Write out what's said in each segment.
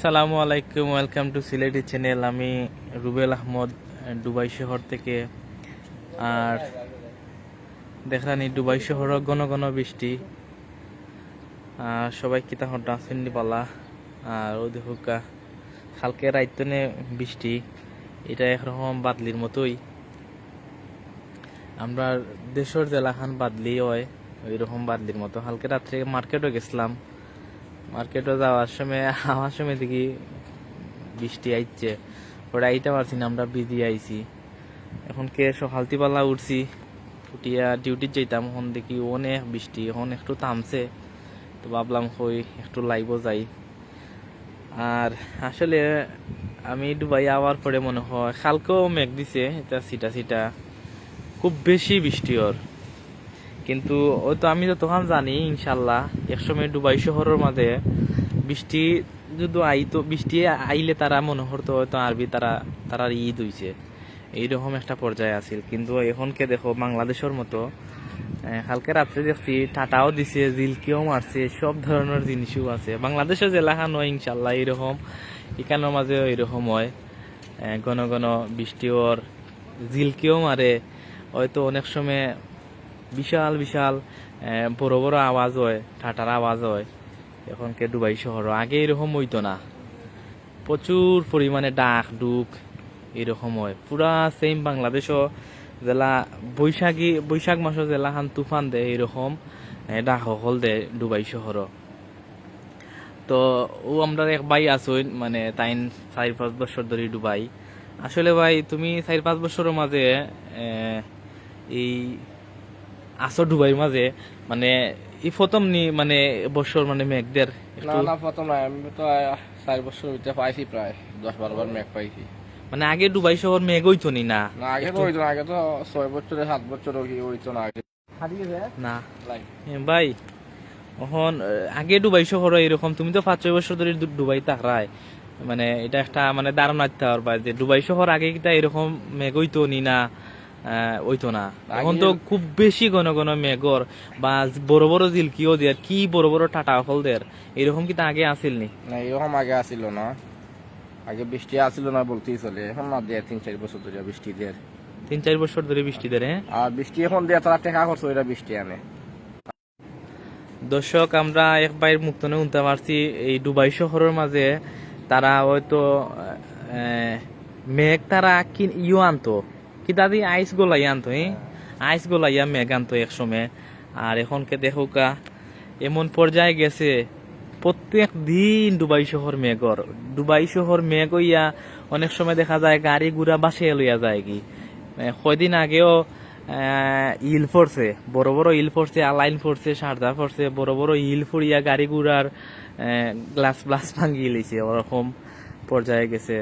সালামু আলাইকুম, welcome to Sylheti channel. আমি রুবেল আহমদ, দুবাই শহর থেকে। আর দেখলানি দুবাই শহর ঘন ঘন বৃষ্টি। আর সবাই কিতা হঠাৎ আসেননি পালা। আর ও দেখুকা কালকে রাইতনে বৃষ্টি, এটা একরকম বাদলির মতোই। আমরা দেশের জেলাখান বাদলি হয় ওইরকম বাদলির মতো। কালকে রাত্রে মার্কেটও গেছিলাম, মার্কেটে যাওয়ার সময় আমার সময় দেখি বৃষ্টি আইছে, ওরা আইতে পারছি না, আমরা বিজি আইছি। এখন কে সকালতি পাল্লা উঠছি, উঠিয়া ডিউটি যেতাম, এখন দেখি অনেক বৃষ্টি। এখন একটু থামছে, তো ভাবলাম হই একটু লাইভ যাই। আর আসলে আমি দুবাই আওয়ার পরে মনে হয় কালকেও মেঘ দিছে, এটা সিটা সিটা খুব বেশি বৃষ্টি ওর। কিন্তু ওই তো আমি তো তখন জানি ইনশাল্লাহ একসময় দুবাই শহরের মাঝে বৃষ্টি যদি আইতো, বৃষ্টি আইলে তারা মনে করতো হয়তো আরবি তারা ঈদ হইছে, এইরকম একটা পর্যায়ে আছিল। কিন্তু এখনকে দেখো বাংলাদেশের মতো কালকে রাত্রে দেখছি টাটাও দিছে, জিলকিও মারছে, সব ধরনের জিনিসও আছে। বাংলাদেশের জেলাখান হয় ইনশাল্লাহ এরকম, এখানের মাঝে এরকম হয়। ঘন ঘন বৃষ্টি ওর, জিলকিও মারে, হয়তো অনেক সময় বিশাল বিশাল বড় বড় আওয়াজ হয়, ঠাটার আওয়াজ হয়। এখনকে দুবাই শহর আগে এরকম হইতো না, প্রচুর পরিমাণে ডাক ডুক এরকম হয়। পুরা সেম বাংলাদেশও জেলা বৈশাখ মাসও জেলাখান তুফান দেয় এরকম ডাক সকল দেয় দুবাই শহর। তো ও আমরা এক ভাই আসুন, মানে তাই 4-5 বছর ধরে দুবাই। আসলে ভাই তুমি 4-5 বছরের মাঝে এই আসো দুবাইয়ের মাঝে, মানে এই প্রথম নি মানে বছর মানে মেঘদের না প্রথম নাই, আমি তো 4 বছর হইতে পাইছি, প্রায় 10-12 বার মেঘ পাইছি। মানে আগে দুবাই শহর মেঘ হইতো নি না? না আগে তো হইতো না, আগে তো 6 বছরে 7 বছর হইতো না আগে। না ভাই, এখন আগে দুবাই শহর এরকম, তুমি তো 5-6 বছর ধরে দুবাই থাকরাই, মানে এটা একটা মানে ধারণা দিতে পারবা যে দুবাই শহর আগে কিতা এরকম মেঘ হইতো নি না? হইতো না। এখন তো খুব বেশি ঘন ঘন মেঘর, বা বড় বড় জিলকিও দেয়, কি বড় বড় টাটা ফল দেয়, এরকম কিতা আগে আসিল নি? না এরকম আগে আসিল না, আগে বৃষ্টি আসিল না বলতেই চলে। এখন না দেয় 3-4 বছর ধরে বৃষ্টি দেয়। 3-4 বছর ধরে বৃষ্টি দেয়। আর বৃষ্টি এখন দেয়, তারা টেকা করছে ওইটা বৃষ্টি আনে। দর্শক, আমরা এক বাইর মুক্তনে উনতে পারছি এই দুবাই শহরের মাঝে তারা হয়তো মেঘ তারা ইউ আনতো, কি দাদি আইস গোলাই আনতো, আইস গোলাইয়া মেঘ আনতো এক সময়। আর এখনকে দেখোকা এমন পর্যায়ে গেছে প্রত্যেক দিন দুবাই শহর মেঘর, দুবাই শহর মেঘ হইয়া অনেক সময় দেখা যায় গাড়ি ঘোড়া বাসে লইয়া যায় কি। কয়দিন আগেও ইল পড়ছে, বড় বড় ইল পড়ছে, আলাইন পড়ছে, সারদা পড়ছে, বড় বড় ইল ফুড়িয়া গাড়ি ঘোড়ার গ্লাস ব্লাস ভাঙ্গিয়ে লিছে, ওরকম পর্যায়ে গেছে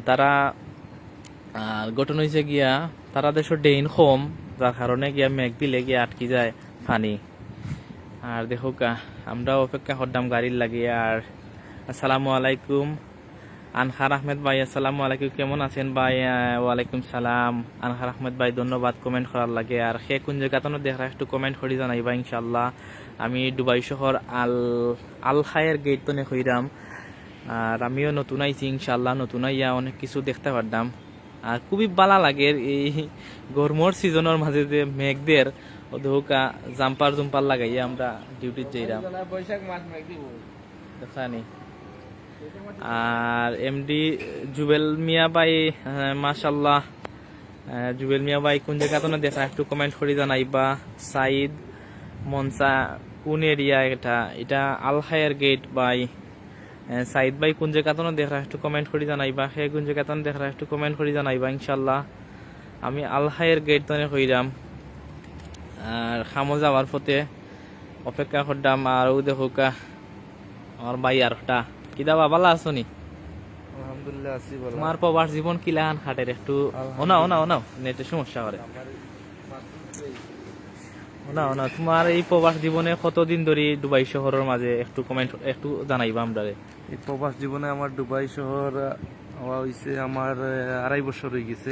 তারা। আর ঘটনা হয়েছে গিয়া তারা দেশের ডেইন কম, যার কারণে গিয়া মেঘ দিলে গিয়া আটকি যায় পানি। আর দেখো আমরা অপেক্ষা করতাম গাড়ির লাগিয়ে। আর আসসালামু আলাইকুম আনহার আহমেদ ভাই, আসসালামু আলাইকুম, কেমন আছেন ভাই? ওয়ালাইকুম সালাম আনহার আহমেদ ভাই, ধন্যবাদ কমেন্ট করার লাগে। আর সে কোন জায়গাতে দেখা একটু কমেন্ট করে জানাইবা ইনশাল্লাহ। আমি দুবাই শহর আল খায়ের গেট তো হইরাম। আর আমিও নতুন আইছি ইনশাল্লাহ, নতুন আইয়া অনেক কিছু দেখতে পারতাম। আর খুবই ভালো লাগে এই গরমর সিজনের মাঝে যে মেঘদের ওধোকা জাম্পার জুম্পার লাগাইয়া আমরা ডিউটির যাইরাম, বৈশাখ মাস মেঘ দিব দেখানি। আর এমডি জুবেল মিয়া ভাই, মাশাল্লাহ, জুবেল মিয়া ভাই কোন জায়গা তো দেখা একটু কমেন্ট করে জানাইবা। সাইদ মনসা কোন এরিয়া এটা আল হায়ার গেট ভাই। সাইদ ভাই কোন জায়গা তো দেখা একটু কমেন্ট করে জানাইবা। সে কোন জায়গা তো দেখা একটু কমেন্ট করে জানাইবা ইনশাল্লাহ। আমি আল হায়ার গেট তো হইরাম, আর খামো যাওয়ার পথে অপেক্ষা করতাম। আর ও দেখোকা আমার ভাই আরটা কিদা বাবালা আছো নি? আলহামদুলিল্লাহ আছি ভালো। তোমার প্রবাস জীবন কিলাহান খাটের একটু ওনাও নেটের সমস্যা করে ওনা তোমার এই প্রবাস জীবনে কতদিন ধরে দুবাই শহরের মাঝে একটু কমেন্ট একটু জানাইবা আমরা। এই প্রবাস জীবনে আমার দুবাই শহর হওয়া হয়েছে আমার 2.5 বছর হয়ে গেছে।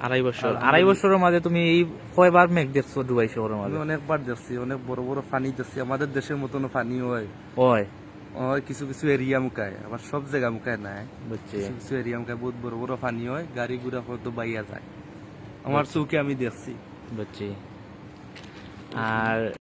2.5 বছর? 2.5 বছরের মাঝে তুমি এই কয়বার মেঘ দেখছো দুবাই শহরের মাঝে? আমি অনেকবার দেখছি, অনেক বড় বড় ফানি দেখছি, আমাদের দেশের মতন ফানি হয়। ওই হয় কিছু কিছু এরিয়া মুখায়, আবার সব জায়গা মুখায় নাই। বুঝছি কিছু কিছু এরিয়া মুখায় বহুত বড় বড় পানি হয়, গাড়ি ঘোড়া হয়তো বাইয়া যায়। আমার চৌকে আমি দেখছি। বুঝছি। আর